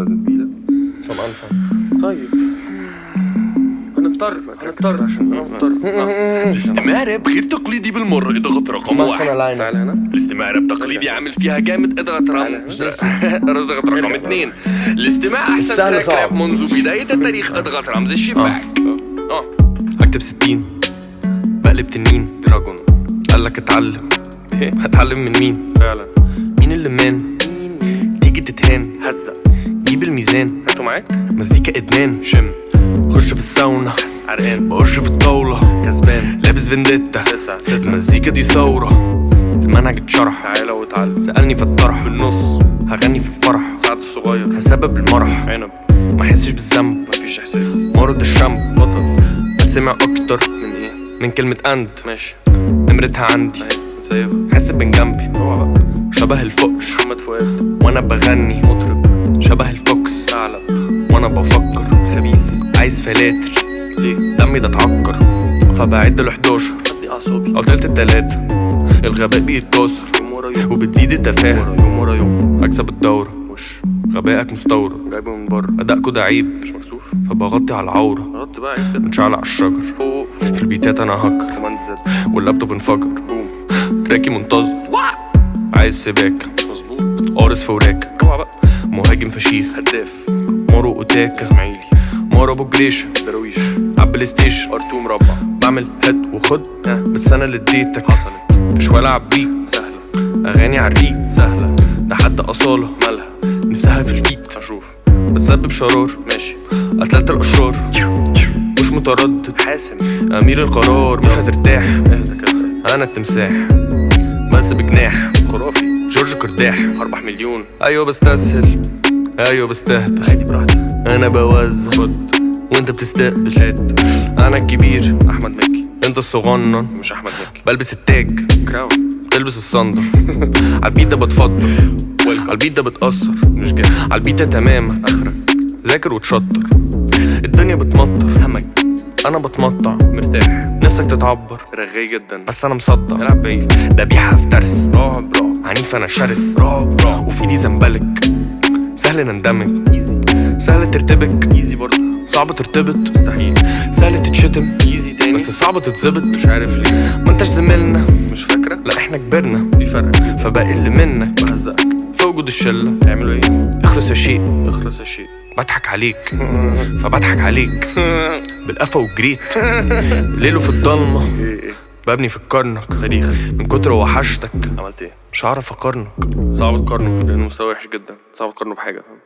نبيلة. طبعا فاهم. طيب هنضطر عشان الاستمارة بخير تقليدي بالمرة. اضغط رقم سمعت واحد. انا لاين. تعال هنا. الاستمارة بتقليدي عامل فيها جامد. اضغط اضغط رقم 2. الاستماع احسن السهل تراك صعب. راب منذ بداية التاريخ. اضغط رمز الشباك. هكتب 60 بقلب تنين. دراجون قالك اتعلم. هتعلم من مين؟ فعلا. مين اللي مان؟ تيجي تتهان. هزق جيب الميزان. هاتوا معاك. مزيكا ادمان. شم خش في الساونا. عرقان بقش في الطاولة. كسبان. لابس فينديتا. 9 المزيكا دي ثورة. المنهج اتشرح. تعالى واتعلم سألني في الطرح. بالنص. هغني في الفرح. سعد الصغير. هسبب المرح. عنب ما حسش بالذنب. مفيش احساس. مرض الشامب. بطل بتسمع اكتر من ايه؟ من كلمة اند. ماشي نمرتها عندي. اهي متسيفة. حس من جنبي. اوعى بقى. شبه الفقش محمد فؤاد وانا بغني. مطرب شبه الفوكس ثعلب وانا بفكر. خبيث. عايز فلاتر. ليه؟ دمي ده اتعكر فبعد له 11. دي اعصابي. قلت التلاتة. الغباء بيتكاثر يوم ورا يوم وبتزيد التفاهة. يوم ورا يوم. هكسب الدورة. وش غبائك مستورد. جايبه من بره. أدائكوا ده عيب مش مكسوف. فبغطي على العورة. رد بقى عيب كده. متشعلق على الشجر. فوق في البيتات أنا هكر كمان زاد. واللابتوب انفجر. بوم تراكي منتظر. عايز سباكة. مظبوط. قارص في وراكة. اوعى بقى. مهاجم فشيخ. هداف. مارو أوتاكا. اسماعيلي. مارو أبو جريشة. درويش. عالبلاي ستيشن. ارتو مربع. بعمل هات وخد. بس أنا اللي اديتك. حصلت. مش ولا عبيك. سهلة. أغاني عالريق. سهلة. ده حد أصالة. مالها. نفسها في الفيت. اشوف. بسبب شرار. ماشي. قتلت الأشرار. مش متردد. حاسم. أمير القرار. مش هترتاح. اهدى كده. أنا التمساح بس بجناح. خرافي. جورج كرداح. اربح مليون. أيوة بستسهل. أيوة بستهبل. عادي براحتك. أنا بوزع خد. وأنت بتستقبل. هات. أنا الكبير احمد مكي. أنت الصغنن. مش احمد مكي. بلبس التاج. كراون. تلبس الصندل. عالبيت ده بتفضل. عالبيت ده بتأثر. مش جاي. عالبيت ده تمامك. اخرك. ذاكر وتشطر. الدنيا بتمطر. همك. أنا بتمطع. مرتاح. نفسك تتعبر رغاي جدا. بس أنا مصدع. العب بعيد. دبيحة في ترس. رعب رعب عنيف أنا شرس. رعب رعب. وفي ايدي زنبلك. سهل نندمج. ايزي. سهل ترتبك. ايزي برضه. صعب ترتبط. مستحيل. سهل تتشتم. ايزي تاني. بس صعب تتظبط. مش عارف ليه. ما انتش زميلنا. مش فاكرة. لا احنا كبرنا. في فرق. فبقى اللي منك بهزقك. في وجود الشلة. تعملوا ايه؟ اخلص يا شيء. اخلص يا شيء. بضحك عليك فبضحك عليك بالقفا والجريت. ليله في الضلمة. ايه ببني في الكرنك. تاريخ. من كتر وحشتك عملت ايه؟ مش هعرف اقارنك. صعب تقارنه لانه مستوى وحش جدا. صعب تقارنه بحاجة، فاهم؟